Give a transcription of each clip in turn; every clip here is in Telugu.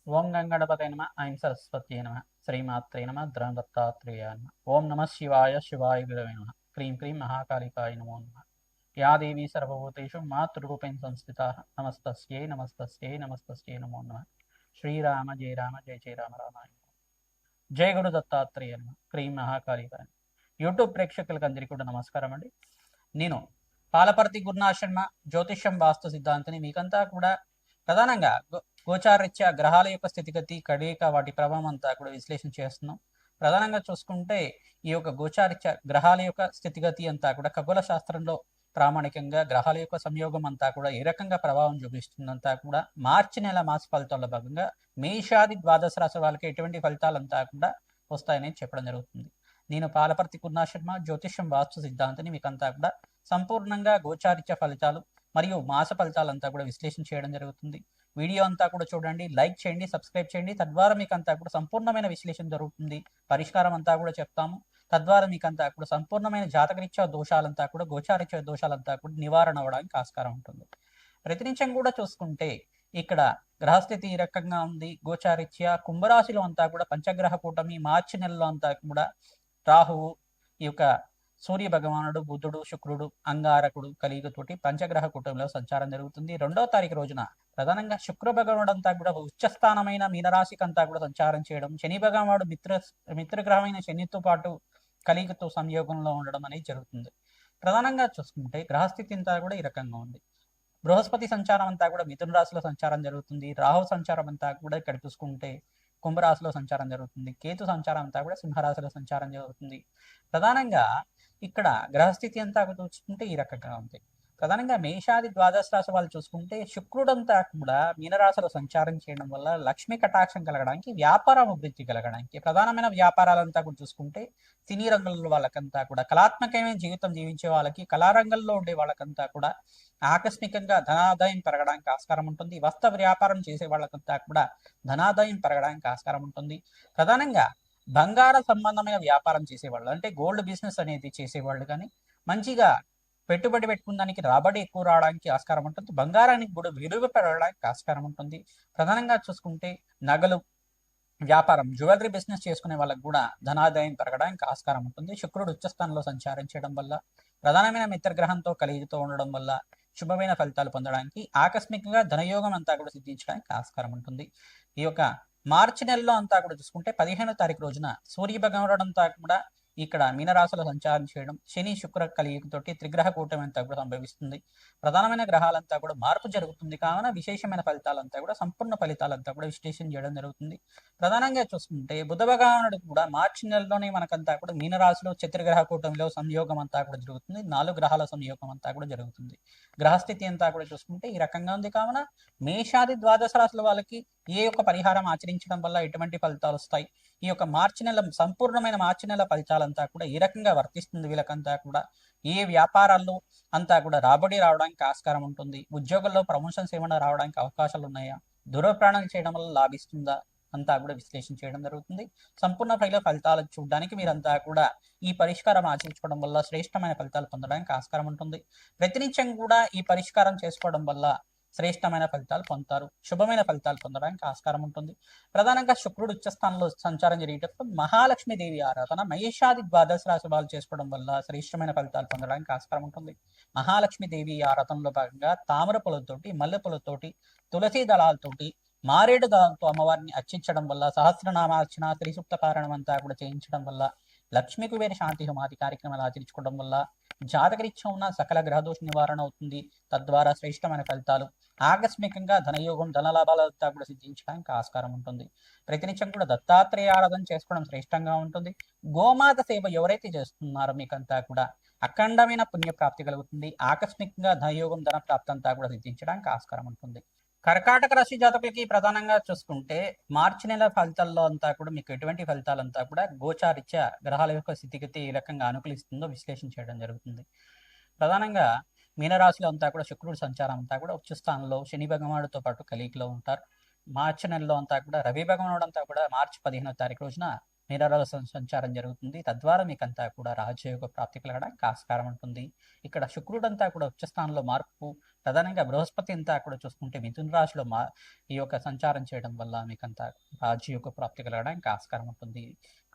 ఓం గంగణపతే నమ ఐం సరస్వత్యై నమ శ్రీమాత్రే నమ దత్తాత్రేయ నమ ఓం నమ శివాయ శివాయ గురవే నమ క్రీం క్రీం మహాకాళికాయ నమో నమ యా దేవీ సర్వభూతేషు మాతృరూపేణ సంస్థితా నమస్తస్యై నమస్తస్యై నమస్తస్యై నమో నమ శ్రీరామ జయ రామ జయ జయ రామ రామాయ జయ గురు దత్తాత్రేయ నమ క్రీం మహాకాళికాయ. యూట్యూబ్ ప్రేక్షకులకు అందరికీ కూడా నమస్కారం అండి. నేను పాలపర్తి గురునాశర్మ జ్యోతిష్యం వాస్తు సిద్ధాంతిని. మీకంతా కూడా ప్రధానంగా గోచారరీత్యా గ్రహాల యొక్క స్థితిగతి కడియక వాటి ప్రభావం అంతా కూడా విశ్లేషణ చేస్తున్నాం. ప్రధానంగా చూసుకుంటే ఈ యొక్క గోచారరీత్యా గ్రహాల యొక్క స్థితిగతి అంతా కూడా ఖగోళ శాస్త్రంలో ప్రామాణికంగా గ్రహాల యొక్క సంయోగం అంతా కూడా ఏ రకంగా ప్రభావం చూపిస్తుందంతా కూడా మార్చి నెల మాస ఫలితాల్లో భాగంగా మేషాది ద్వాదశ రాశి వాళ్ళకి ఎటువంటి ఫలితాలంతా కూడా వస్తాయని చెప్పడం జరుగుతుంది. నేను పాలపర్తి గురునాశర్మ జ్యోతిష్యం వాస్తు సిద్ధాంతిని. మీకంతా కూడా సంపూర్ణంగా గోచారిత్య ఫలితాలు మరియు మాస ఫలితాలంతా కూడా విశ్లేషణ చేయడం జరుగుతుంది. వీడియో అంతా కూడా చూడండి, లైక్ చేయండి, సబ్స్క్రైబ్ చేయండి. తద్వారా మీకు అంతా కూడా సంపూర్ణమైన విశ్లేషణ జరుగుతుంది. పరిష్కారం అంతా కూడా చెప్తాము. తద్వారా మీకు అంతా కూడా సంపూర్ణమైన జాతకరీత్యా దోషాలంతా కూడా గోచారీత్యా దోషాలంతా కూడా నివారణ అవ్వడానికి ఆస్కారం ఉంటుంది. ప్రతినిత్యం కూడా చూసుకుంటే ఇక్కడ గ్రహస్థితి ఈ రకంగా ఉంది. గోచారీత్యా కుంభరాశిలో అంతా కూడా పంచగ్రహ కూటమి మార్చి నెలలో అంతా కూడా రాహువు, ఈ యొక్క సూర్య భగవానుడు, బుధుడు, శుక్రుడు, అంగారకుడు కలియుగతోటి పంచగ్రహ కూటమిలో సంచారం జరుగుతుంది. 2వ తారీఖు రోజున ప్రధానంగా శుక్ర భగవానుడు అంతా కూడా ఉచ్చస్థానమైన మీనరాశికి అంతా కూడా సంచారం చేయడం, శని భగవానుడు మిత్రగ్రహమైన శనితో పాటు కలియుగతో సంయోగంలో ఉండడం అనేది జరుగుతుంది. ప్రధానంగా చూసుకుంటే గ్రహస్థితి అంతా కూడా ఈ రకంగా ఉంది. బృహస్పతి సంచారం అంతా కూడా మిథున రాశిలో సంచారం జరుగుతుంది. రాహు సంచారం అంతా కూడా ఇక్కడ చూసుకుంటే కుంభరాశిలో సంచారం జరుగుతుంది. కేతు సంచారం అంతా కూడా సింహరాశిలో సంచారం జరుగుతుంది. ప్రధానంగా ఇక్కడ గ్రహస్థితి అంతా చూసుకుంటే ఈ రకంగా ఉంది. ప్రధానంగా మేషాది ద్వాదశ రాశి వాళ్ళు చూసుకుంటే శుక్రుడంతా కూడా మీనరాశిలో సంచారం చేయడం వల్ల లక్ష్మీ కటాక్షం కలగడానికి, వ్యాపారం అభివృద్ధి కలగడానికి, ప్రధానమైన వ్యాపారాలంతా కూడా చూసుకుంటే సినీ రంగంలో వాళ్ళకంతా కూడా కళాత్మకమైన జీవితం జీవించే వాళ్ళకి, కళారంగంలో ఉండే వాళ్ళకంతా కూడా ఆకస్మికంగా ధనాదాయం పెరగడానికి ఆస్కారం ఉంటుంది. వస్త్ర వ్యాపారం చేసే వాళ్ళకంతా కూడా ధనాదాయం పెరగడానికి ఆస్కారం ఉంటుంది. ప్రధానంగా బంగార సంబంధమైన వ్యాపారం చేసేవాళ్ళు, అంటే గోల్డ్ బిజినెస్ అనేది చేసేవాళ్ళు కానీ మంచిగా పెట్టుబడి పెట్టుకున్న దానికి రాబడి ఎక్కువ రావడానికి ఆస్కారం ఉంటుంది. బంగారానికి కూడా విలువ పెరగడానికి ఆస్కారం ఉంటుంది. ప్రధానంగా చూసుకుంటే నగలు వ్యాపారం, జ్యువెలరీ బిజినెస్ చేసుకునే వాళ్ళకి కూడా ధనాదాయం పెరగడానికి ఆస్కారం ఉంటుంది. శుక్రుడు ఉచ్చస్థానంలో సంచారం చేయడం వల్ల, ప్రధానమైన మిత్రగ్రహంతో కలిగితో ఉండడం వల్ల శుభమైన ఫలితాలు పొందడానికి, ఆకస్మికంగా ధనయోగం అంతా కూడా సిద్ధించడానికి ఆస్కారం ఉంటుంది. ఈ యొక్క మార్చి నెలలో అంతా కూడా చూసుకుంటే 15వ తారీఖు రోజున సూర్య భగవానుడు అంతా కూడా ఇక్కడ మీనరాశిలో సంచారం చేయడం, శని శుక్ర కలియుగతోటి త్రిగ్రహ కూటమి అంతా కూడా సంభవిస్తుంది. ప్రధానమైన గ్రహాలంతా కూడా మార్పు జరుగుతుంది. కావున విశేషమైన ఫలితాలంతా కూడా సంపూర్ణ ఫలితాలంతా కూడా విశ్లేషణ చేయడం జరుగుతుంది. ప్రధానంగా చూసుకుంటే బుధ భగవానుడు కూడా మార్చి నెలలోనే మనకంతా కూడా మీనరాశిలో చతుర్గ్రహ కూటమిలో సంయోగం అంతా కూడా జరుగుతుంది. 4 గ్రహాల సంయోగం అంతా కూడా జరుగుతుంది. గ్రహస్థితి అంతా కూడా చూసుకుంటే ఈ రకంగా ఉంది. కావున మేషాది ద్వాదశ రాశుల వాళ్ళకి ఏ యొక్క పరిహారం ఆచరించడం వల్ల ఎటువంటి ఫలితాలు వస్తాయి, ఈ యొక్క మార్చి నెల సంపూర్ణమైన మార్చి నెల ఫలితాలంతా కూడా ఏ రకంగా వర్తిస్తుంది, వీళ్ళకంతా కూడా ఏ వ్యాపారాల్లో అంతా కూడా రాబడి రావడానికి ఆస్కారం ఉంటుంది, ఉద్యోగంలో ప్రమోషన్స్ ఏమైనా రావడానికి అవకాశాలు ఉన్నాయా, దూరప్రయాణం చేయడం వల్ల లాభిస్తుందా అంతా కూడా విశ్లేషణ చేయడం జరుగుతుంది. సంపూర్ణ ఫలితాలు చూడడానికి మీరంతా కూడా ఈ పరిష్కారం ఆచరించుకోవడం వల్ల శ్రేష్టమైన ఫలితాలు పొందడానికి ఆస్కారం ఉంటుంది. ప్రతినిత్యం కూడా ఈ పరిష్కారం చేసుకోవడం వల్ల శ్రేష్టమైన ఫలితాలు పొందుతారు, శుభమైన ఫలితాలు పొందడానికి ఆస్కారం ఉంటుంది. ప్రధానంగా శుక్రుడు ఉచ్చస్థానంలో సంచారం జరిగేటప్పుడు మహాలక్ష్మి దేవి ఆరాధన మేషాది ద్వాదశ రాశి వాళ్ళు చేసుకోవడం వల్ల శ్రేష్టమైన ఫలితాలు పొందడానికి ఆస్కారం ఉంటుంది. మహాలక్ష్మి దేవి ఆరాధనలో భాగంగా తామర పూలతోటి, మల్లె పూలతోటి, తులసి దళాలతోటి, మారేడు దళాలతో అమ్మవారిని అర్చించడం వల్ల, సహస్రనామార్చన, శ్రీసూక్త పారాయణం అంతా కూడా చేయించడం వల్ల, లక్ష్మీ కుబేర శాంతి హోమాది కార్యక్రమాలు ఆచరించుకోవడం వల్ల జాతకరీత్యా ఉన్న సకల గ్రహదోష నివారణ అవుతుంది. తద్వారా శ్రేష్టమైన ఫలితాలు, ఆకస్మికంగా ధనయోగం, ధనలాభాలంతా కూడా సిద్ధించడానికి ఆస్కారం ఉంటుంది. ప్రతినిత్యం కూడా దత్తాత్రేయ ఆరాధన చేసుకోవడం శ్రేష్టంగా ఉంటుంది. గోమాత సేవ ఎవరైతే చేస్తున్నారో మీకంతా కూడా అఖండమైన పుణ్యప్రాప్తి కలుగుతుంది. ఆకస్మికంగా ధనయోగం, ధన ప్రాప్తి అంతా కూడా సిద్ధించడానికి ఆస్కారం ఉంటుంది. కర్కాటక రాశి జాతకులకి ప్రధానంగా చూసుకుంటే మార్చి నెల ఫలితాల్లో అంతా కూడా మీకు ఎటువంటి ఫలితాలంతా కూడా గోచారిత్య గ్రహాల యొక్క స్థితిగతి ఏ రకంగా అనుకూలిస్తుందో విశ్లేషణ చేయడం జరుగుతుంది. ప్రధానంగా మీనరాశిలో అంతా కూడా శుక్రుడు సంచారం అంతా కూడా ఉచ్చ స్థానంలో శని భగవానుడితో పాటు కలిగిలో ఉంటారు. మార్చి నెలలో అంతా కూడా రవి భగవానుడు అంతా కూడా మార్చి 15వ తారీఖు రోజున మినరల్ సంచారం జరుగుతుంది. తద్వారా మీకంతా కూడా రాజయోగ ప్రాప్తి కలగడానికి ఆస్కారం ఉంటుంది. ఇక్కడ శుక్రుడంతా కూడా ఉచ్చ స్థానంలో మార్పు, ప్రధానంగా బృహస్పతి అంతా కూడా చూసుకుంటే మిథున రాశిలో ఈ యొక్క సంచారం చేయడం వల్ల మీకంతా రాజయోగ ప్రాప్తి కలగడానికి ఆస్కారం ఉంటుంది.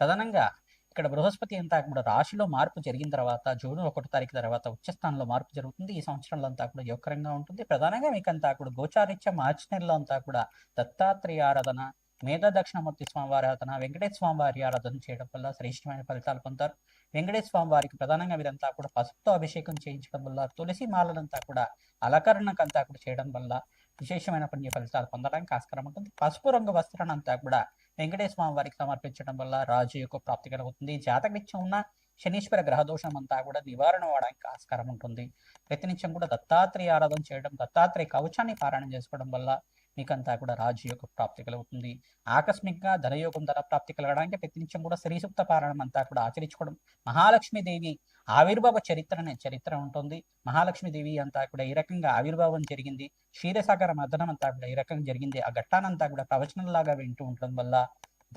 ప్రధానంగా ఇక్కడ బృహస్పతి అంతా కూడా రాశిలో మార్పు జరిగిన తర్వాత జూన్ 1 తారీఖు తర్వాత ఉచ్చస్థానంలో మార్పు జరుగుతుంది. ఈ సంవత్సరంలో అంతా కూడా యోగకరంగా ఉంటుంది. ప్రధానంగా మీకంతా కూడా గోచారీత్య మార్చి నెలలో అంతా కూడా దత్తాత్రేయ ఆరాధన, మేధ దక్షిణమూర్తి స్వామివారి ఆరాధన, వెంకటేశ్వర స్వామివారి ఆరాధన చేయడం వల్ల శ్రేష్టమైన ఫలితాలు పొందుతారు. వెంకటేశ్వర స్వామివారికి ప్రధానంగా వీరంతా కూడా పసుపుతో అభిషేకం చేయించడం వల్ల, తులసి మాలనంతా కూడా అలంకరణకంతా కూడా చేయడం వల్ల విశేషమైన పుణ్య ఫలితాలు పొందడానికి ఆస్కారం ఉంటుంది. పసుపు రంగు వస్త్రాన్ని అంతా కూడా వెంకటేశ్వర స్వామి వారికి సమర్పించడం వల్ల రాజు యొక్క ప్రాప్తి కలుగుతుంది. జాతకరీత్యం ఉన్న శనీశ్వర గ్రహదోషం అంతా కూడా నివారణ అవడానికి ఆస్కారం ఉంటుంది. ప్రతినిత్యం కూడా దత్తాత్రేయ ఆరాధన చేయడం, దత్తాత్రేయ కవచాన్ని పారాయణం చేసుకోవడం వల్ల మీకంతా కూడా రాజయోగ ప్రాప్తి కలుగుతుంది. ఆకస్మికంగా ధనయోగం, ధన ప్రాప్తి కలగడానికి ప్రతినిత్యం కూడా శ్రీ సూక్త పారాయణం అంతా కూడా ఆచరించుకోవడం, మహాలక్ష్మీదేవి ఆవిర్భావ చరిత్ర ఉంటుంది. మహాలక్ష్మీదేవి అంతా కూడా ఈ రకంగా ఆవిర్భావం జరిగింది, క్షీరసాగర మదనం అంతా కూడా ఈ రకంగా జరిగింది, ఆ ఘట్టానంతా కూడా ప్రవచనంలాగా వింటూ ఉండడం వల్ల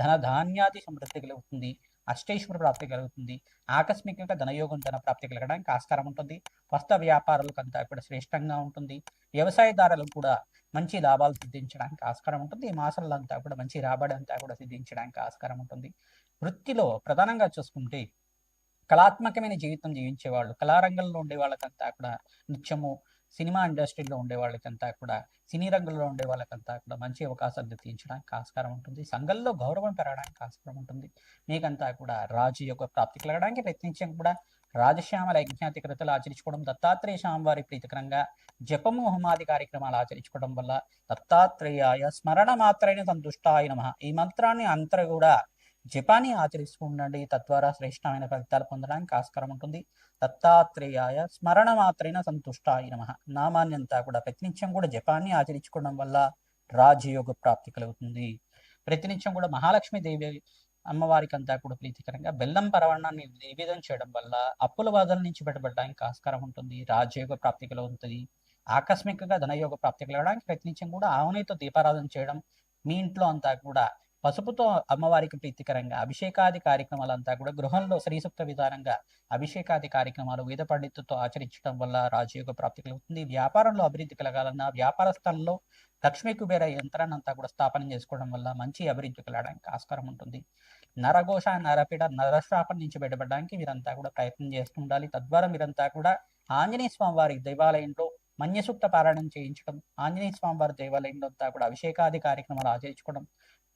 ధన ధాన్యాది సమృద్ధి కలుగుతుంది, అష్టైశ్వర ప్రాప్తి కలుగుతుంది. ఆకస్మికంగా ధనయోగం, ధన ప్రాప్తి కలగడానికి ఆస్కారం ఉంటుంది. వస్త్ర వ్యాపారులకు అంతా కూడా శ్రేష్టంగా ఉంటుంది. వ్యవసాయదారులకు కూడా మంచి లాభాలు సిద్ధించడానికి ఆస్కారం ఉంటుంది. ఈ మాసంలో అంతా కూడా మంచి రాబడి అంతా కూడా సిద్ధించడానికి ఆస్కారం ఉంటుంది. వృత్తిలో ప్రధానంగా చూసుకుంటే కళాత్మకమైన జీవితం జీవించే వాళ్ళు, కళారంగంలో ఉండే వాళ్ళకంతా కూడా నృత్యము, సినిమా ఇండస్ట్రీలో ఉండే వాళ్ళకంతా కూడా, సినీ రంగంలో ఉండే వాళ్ళకంతా కూడా మంచి అవకాశాలు తీర్చడానికి ఆస్కారం ఉంటుంది. సంఘంలో గౌరవం పెరగడానికి ఆస్కారం ఉంటుంది. మీకంతా కూడా రాజు యొక్క ప్రాప్తి కలగడానికి ప్రయత్నించడం కూడా రాజశ్యామల యజ్ఞాతి కృతులు ఆచరించుకోవడం, దత్తాత్రేయ స్వామివారి ప్రీతికరంగా జపము హోమాది కార్యక్రమాలు ఆచరించుకోవడం వల్ల దత్తాత్రేయాయ స్మరణ మాత్రైన సంతుష్టాయ నమః ఈ మంత్రాన్ని అంతా కూడా జపాన్ని ఆచరిస్తూ ఉండండి. తద్వారా శ్రేష్టమైన ఫలితాలు పొందడానికి ఆస్కారం ఉంటుంది. దత్తాత్రేయాయ స్మరణ మాత్రైన సంతుష్టాయ నమః నామాన్ని అంతా కూడా ప్రతినిత్యం కూడా జపాన్ని ఆచరించుకోవడం వల్ల రాజయోగ ప్రాప్తి కలుగుతుంది. ప్రతినిత్యం కూడా మహాలక్ష్మీదేవి అమ్మవారికి అంతా కూడా ప్రీతికరంగా బెల్లం పరవాణాన్ని నివేదన చేయడం వల్ల అప్పుల బాధల నుంచి బయటపడడానికి ఆస్కారం ఉంటుంది. రాజయోగ ప్రాప్తి కలుగుతుంది. ఆకస్మికంగా ధనయోగ ప్రాప్తి కలగడానికి ప్రయత్నించడం కూడా ఆవునితో దీపారాధన చేయడం, మీ ఇంట్లో అంతా కూడా పసుపుతో అమ్మవారికి ప్రీతికరంగా అభిషేకాది కార్యక్రమాలంతా కూడా గృహంలో శ్రీసూక్త విధానంగా అభిషేకాది కార్యక్రమాలు వేద పండితులతో ఆచరించడం వల్ల రాజయోగ ప్రాప్తి కలుగుతుంది. వ్యాపారంలో అభివృద్ధి కలగాలన్నా వ్యాపార స్థలంలో లక్ష్మీ కుబేర యంత్రాన్ని అంతా కూడా స్థాపన చేసుకోవడం వల్ల మంచి అభివృద్ధి కలగడానికి ఆస్కారం ఉంటుంది. నరఘోష, నరపీడ, నరశాపం నుంచి బయటపడడానికి మీరంతా కూడా ప్రయత్నం చేస్తూ ఉండాలి. తద్వారా మీరంతా కూడా ఆంజనేయ స్వామి వారి దేవాలయంలో మన్యసూక్త పారాయణం చేయించడం, ఆంజనేయ స్వామి వారి దేవాలయంలో అంతా కూడా అభిషేకాది కార్యక్రమాలు ఆచరించుకోవడం,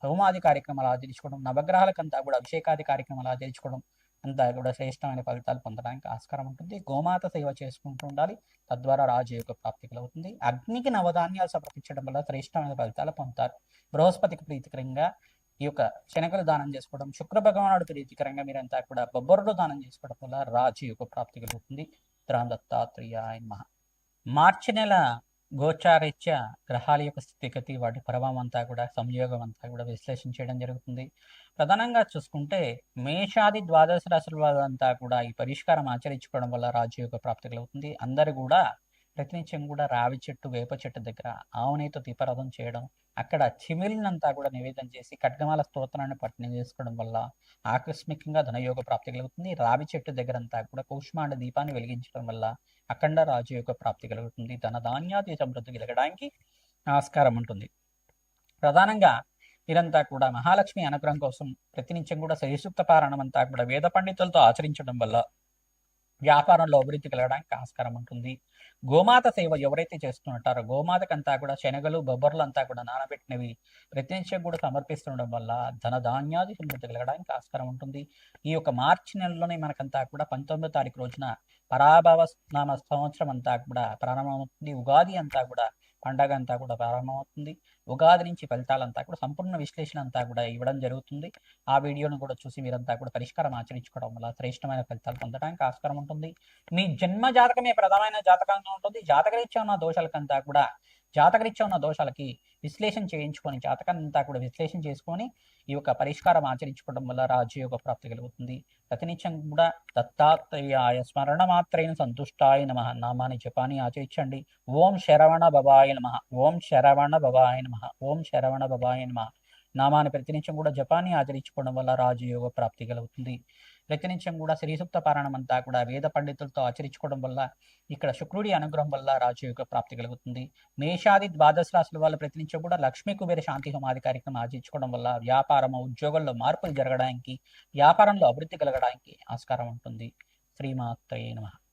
హోమాది కార్యక్రమాలు ఆచరించుకోవడం, నవగ్రహాలకంతా కూడా అభిషేకాది కార్యక్రమాలు ఆచరించుకోవడం అంతా కూడా శ్రేష్టమైన ఫలితాలు పొందడానికి ఆస్కారం ఉంటుంది. గోమాత సేవ చేసుకుంటూ ఉండాలి. తద్వారా రాజయోగ ప్రాప్తి కలుగుతుంది. అగ్నికి నవధాన్యాలు సమర్పించడం వల్ల శ్రేష్టమైన ఫలితాలు పొందుతారు. బృహస్పతికి ప్రీతికరంగా ఈ యొక్క శనగలు దానం చేసుకోవడం, శుక్ర భగవానుడు ప్రీతికరంగా మీరంతా కూడా బొబ్బర్లు దానం చేసుకోవడం వల్ల రాజయోగ ప్రాప్తి కలుగుతుంది. దత్తాత్రేయాయ నమః. మార్చి నెల గోచారీత్యా గ్రహాల యొక్క స్థితిగతి, వాటి ప్రభావం అంతా కూడా, సంయోగం అంతా కూడా విశ్లేషణ చేయడం జరుగుతుంది. ప్రధానంగా చూసుకుంటే మేషాది ద్వాదశ రాశుల వాళ్ళంతా కూడా ఈ పరిష్కారం ఆచరించుకోవడం వల్ల రాజయోగ ప్రాప్తి కలుగుతుంది. అందరూ కూడా ప్రతినిత్యం కూడా రావి చెట్టు, వేప చెట్టు దగ్గర ఆవునేతో దీపారాధన చేయడం, అక్కడ చిమిలినంతా కూడా నివేదన చేసి ఖడ్గమాల స్తోత్రాన్ని పఠనం చేసుకోవడం వల్ల ఆకస్మికంగా ధనయోగ ప్రాప్తి కలుగుతుంది. రావి చెట్టు దగ్గర అంతా కూడా కూష్మాండ దీపాన్ని వెలిగించడం వల్ల అఖండ రాజయోగ ప్రాప్తి కలుగుతుంది. ధన ధాన్యాది సమృద్ధి కలగడానికి ఆస్కారం ఉంటుంది. ప్రధానంగా వీరంతా కూడా మహాలక్ష్మి అనుగ్రహం కోసం ప్రతినిత్యం కూడా శ్రీసూక్త పారాయణం అంతా కూడా వేద పండితులతో ఆచరించడం వల్ల వ్యాపారంలో అభివృద్ధి కలగడానికి ఆస్కారం ఉంటుంది. గోమాత సేవ ఎవరైతే చేస్తుంటారో గోమాతకంతా కూడా శనగలు, బొబ్బర్లు అంతా కూడా నానబెట్టినవి ప్రతినిత్యం కూడా సమర్పిస్తుండడం వల్ల ధన ధాన్యాది సమృద్ధి కలగడానికి ఆస్కారం ఉంటుంది. ఈ యొక్క మార్చి నెలలోనే మనకంతా కూడా 19వ తారీఖు రోజున పరాభవ నామ సంవత్సరం అంతా కూడా ప్రారంభమవుతుంది. ఉగాది అంతా కూడా పండగ అంతా కూడా ప్రారంభమవుతుంది. ఉగాది నుంచి ఫలితాలంతా కూడా సంపూర్ణ విశ్లేషణ అంతా కూడా ఇవ్వడం జరుగుతుంది. ఆ వీడియోను కూడా చూసి మీరంతా కూడా పరిష్కారం ఆచరించుకోవడం వల్ల శ్రేష్టమైన ఫలితాలు పొందడానికి ఆస్కారం ఉంటుంది. మీ జన్మ జాతకమే ప్రధానమైన జాతకంగా ఉంటుంది. జాతకరీత్యా ఉన్న దోషాలకంతా కూడా జాతకరీత్యా ఉన్న దోషాలకి విశ్లేషణ చేయించుకొని జాతకాన్ని అంతా కూడా విశ్లేషణ చేసుకొని ఈ యొక్క పరిష్కారం ఆచరించుకోవడం వల్ల రాజయోగ ప్రాప్తి కలుగుతుంది. ప్రతినిత్యం కూడా దత్తాత్రేయాయ స్మరణ మాత్రైన సంతుష్టాయ నమః నామాన్ని జపాన్ని ఆచరించండి. ఓం శరవణ భవాయ నమః, ఓం శరవణ భవాయ నమః, ఓం శరవణ భవాయ నమః నామాన్ని ప్రతినిత్యం కూడా జపాన్ని ఆచరించుకోవడం వల్ల రాజయోగ ప్రాప్తి కలుగుతుంది. ప్రతినిత్యం కూడా శ్రీ సూక్త పారాయణం అంతా కూడా వేద పండితులతో ఆచరించుకోవడం వల్ల ఇక్కడ శుక్రుడి అనుగ్రహం వల్ల రాజయోగ ప్రాప్తి కలుగుతుంది. మేషాది ద్వాదశ రాశుల వాళ్ళు ప్రతినిత్యం కూడా లక్ష్మీ కుబేర శాంతి హోమాది కార్యక్రమం ఆచరించుకోవడం వల్ల వ్యాపారము ఉద్యోగంలో మార్పులు జరగడానికి, వ్యాపారంలో అభివృద్ధి కలగడానికి ఆస్కారం ఉంటుంది. శ్రీమాత్రే నమః.